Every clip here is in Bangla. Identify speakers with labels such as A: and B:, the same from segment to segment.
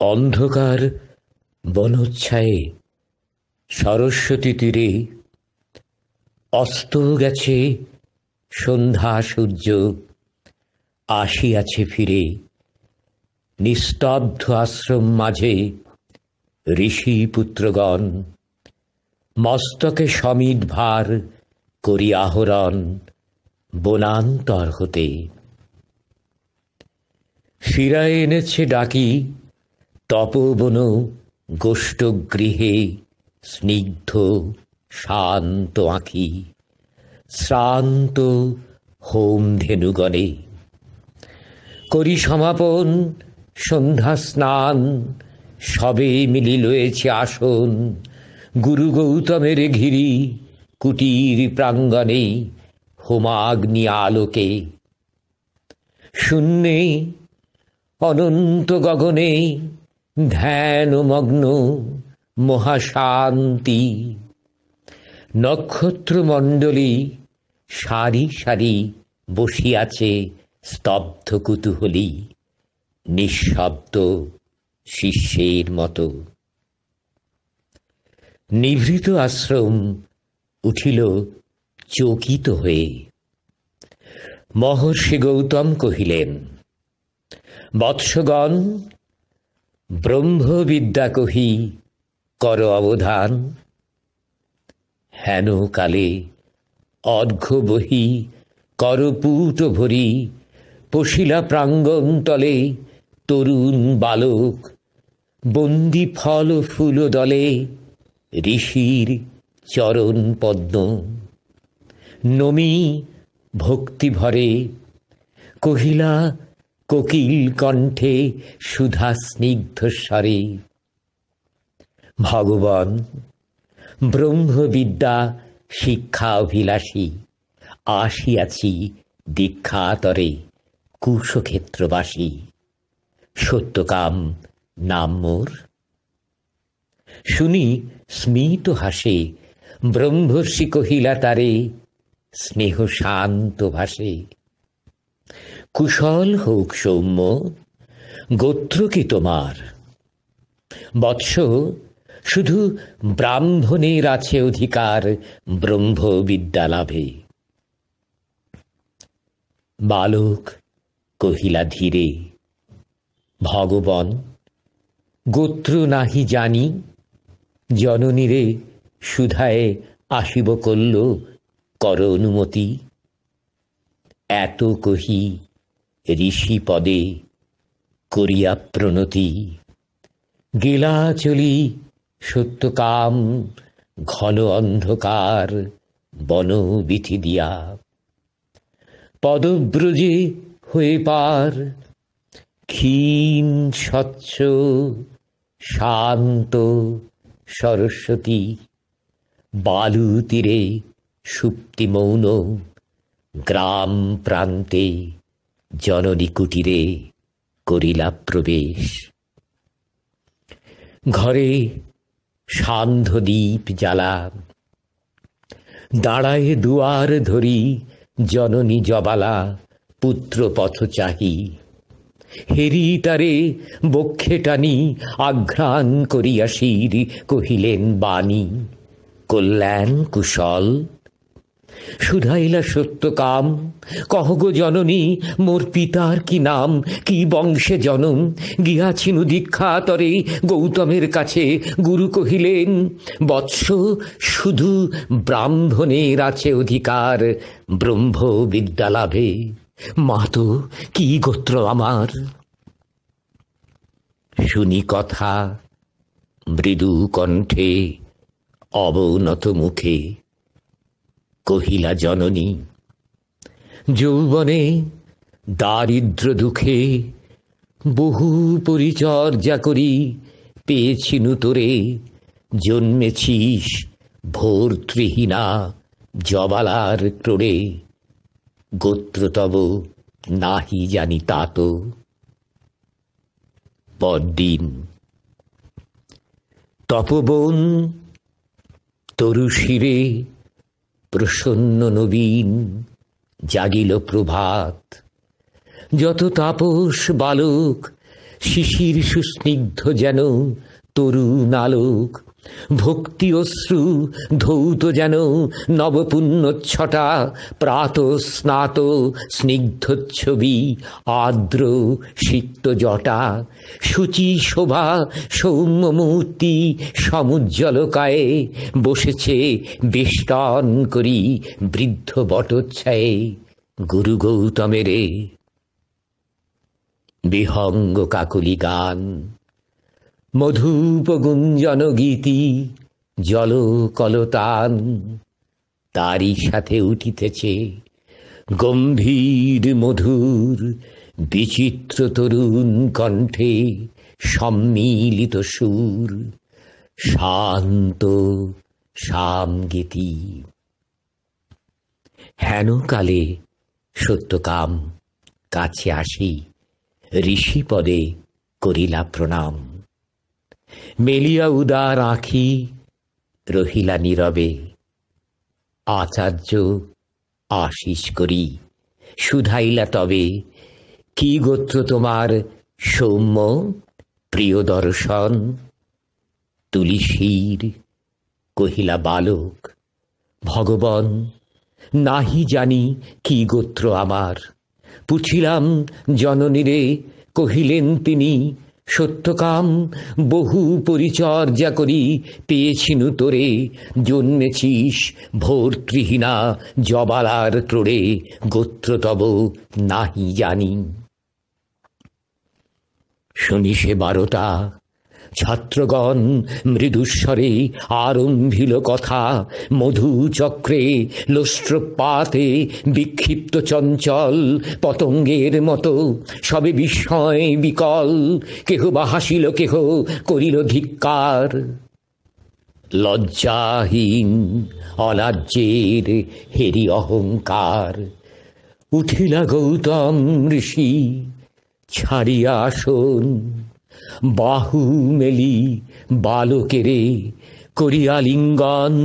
A: অন্ধকার বনচ্ছায়ে সরস্বতী তীরে অস্ত গেছে সন্ধ্যা সূর্য, আসিয়াছে ফিরে। নিস্তব্ধ আশ্রম মাঝে ঋষি পুত্রগণ মস্তকে সমিত ভার করি আহরণ বনান্তর হতে। ফিরায় এনেছে ডাকি তপবন গোষ্ঠগৃহে স্নিগ্ধ শান্ত আঁখি শ্রান্ত হোম ধেনুগণে। করি সমাপন সন্ধ্যা স্নান, সবে মিলি লয়েছে আসন গুরু গৌতমের ঘিরি কুটির প্রাঙ্গণে হোমাগ্নি আলোকে। শূন্যে অনন্ত গগনে ধ্যানমগ্ন মহাশান্তি, নক্ষত্রমণ্ডলী সারি সারি বসিয়াছে স্তব্ধ কুতূহলী নিঃশব্দ শিষ্যের মতো। নিভৃত আশ্রম উঠিল চকিত হয়ে। মহর্ষি গৌতম কহিলেন, বৎসগণ, ব্রহ্মবিদ্যা কহি কর অবধান। হেন কালে অর্ঘ্য বহি করপুট ভরি পশিলা প্রাঙ্গণ তলে তরুণ বালক বন্দি ফল ফুল দলে ঋষির চরণ পদ্ম। নমি ভক্তি ভরে কহিলা কোকিল কণ্ঠে সুধা স্নিগ্ধ স্বরে, ভগবান ব্রহ্মবিদ্যা শিক্ষা অভিলাষী আসিয়াছি দীক্ষাতরে কুশক্ষেত্রবাসী। সত্যকাম নাম মোর। শুনি স্মিত হাসে ব্রহ্মর্ষি কহিলা তারে স্নেহ শান্ত ভাষে, কুশল হোক সৌম্য, গোত্র কি তোমার? বৎস, শুধু ব্রাহ্মণের আছে অধিকার ব্রহ্মবিদ্যা লাভে। বালক কহিলা ধীরে, ভগবান গোত্র নাহি জানি, জননীরে সুধায় আসিব কল্য কর অনুমতি। এত কহি ঋষি পদে করিয়া প্রণতি গেলা চলি সত্যকাম ঘন অন্ধকার বন বিথি দিয়া। পদব্রজে হয়ে পার ক্ষীণ স্বচ্ছ শান্ত সরস্বতী, বালু তীরে সুপ্তি মৌন গ্রাম প্রান্তে জননী কুটিরে করিলা প্রবেশ। ঘরে সান্ধ্য দীপ জ্বালা, দাঁড়ায় দুয়ার ধরি জননী জবালা পুত্র পথ চাহি। হেরি তারে বক্ষে টানি আঘ্রাণ করিয়া শির কহিলেন বাণী, কল্যাণ কুশল। শুধাইলা সত্যকাম, কহ গো জননী মোর পিতার কি নাম, কি বংশে জনম। গিয়াছিনু দীক্ষা তরে গৌতমের কাছে, গুরু কহিলেন, বৎস, শুধু ব্রাহ্মণের আছে অধিকার ব্রহ্মবিদ্যা লাভে। মাতো, কি গোত্র আমার? শুনি কথা মৃদু কণ্ঠে অবনত মুখে কহিলা জননী, যৌবনে দারিদ্র দুঃখে বহু পরিচর্যা করি পেয়েছিনু তোরে। জন্মেছিস ভর্তৃহীনা জবালার ক্রোড়ে, গোত্র তব নাহি জানি তাত। পরদিন তপবন তরু শিরে প্রসন্ন নবীন জাগিল প্রভাত। যত তাপস বালক শিশির সুস্নিগ্ধ যেন তরুণ আলোক, ভক্তি অশ্রু ধৌত যেন নবপুণ্যচ্ছটা, প্রাত স্নাত স্নিগ্ধচ্ছবি আর্দ্র সিক্ত জটা, শুচি শোভা সৌম্য মূর্তি সমুজ্জ্বলকায়ে, বসেছে বেষ্টন করি বৃদ্ধ বটচ্ছায়ে গুরু গৌতমেরে। বিহঙ্গ কাকলি গান, মধুপ গুঞ্জন গীতি, জল কলতান, তারই সাথে উঠিতেছে গম্ভীর মধুর বিচিত্র তরুণ কণ্ঠে সম্মিলিত সুর, শান্ত সামগীতি। হেনকালে সত্যকাম কাছে আসি, ঋষিপদে করিলা প্রণাম। মেলিয়া উদার আঁখি রহিলা নীরবে, আচার্য আশিস করি শুধাইলা তবে, কি গোত্র তোমার সৌম্য প্রিয় দর্শন? তুলিসীর কহিলা বালক, ভগবন নাহি জানি কি গোত্র আমার। পুছিলাম জননীরে, কহিলেন তিনি, সত্যকাম বহু পরিচর্যা করি পেয়েছিনু তোরে, জন্মেছিস ভর্তৃহীনা জবালার ক্রোড়ে, গোত্র তব নাহি জানি। শুনি সে 12টা, ছাত্রগণ মৃদুস্বরে আরম্ভিল কথা, মধুচক্রে লোষ্ট্রপাতে বিক্ষিপ্ত চঞ্চল পতঙ্গের মতো সবে বিস্ময় বিকল, কেহ বা হাসিল কেহ করিল ধিক্কার। লজ্জাহীন অলাজ্যের হেরি অহংকার, উঠিলা গৌতম ঋষি ছাড়িয়া আসন, বাহু মেলি বালকেরে করিয়া লিঙ্গন,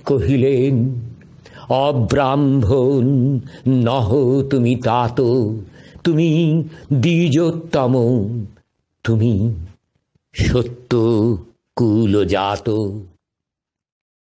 A: কহিলেন অব্রাহ্মণ নহ তুমি তাত, তুমি দ্বিজোত্তম, তুমি সত্য কুলজাত।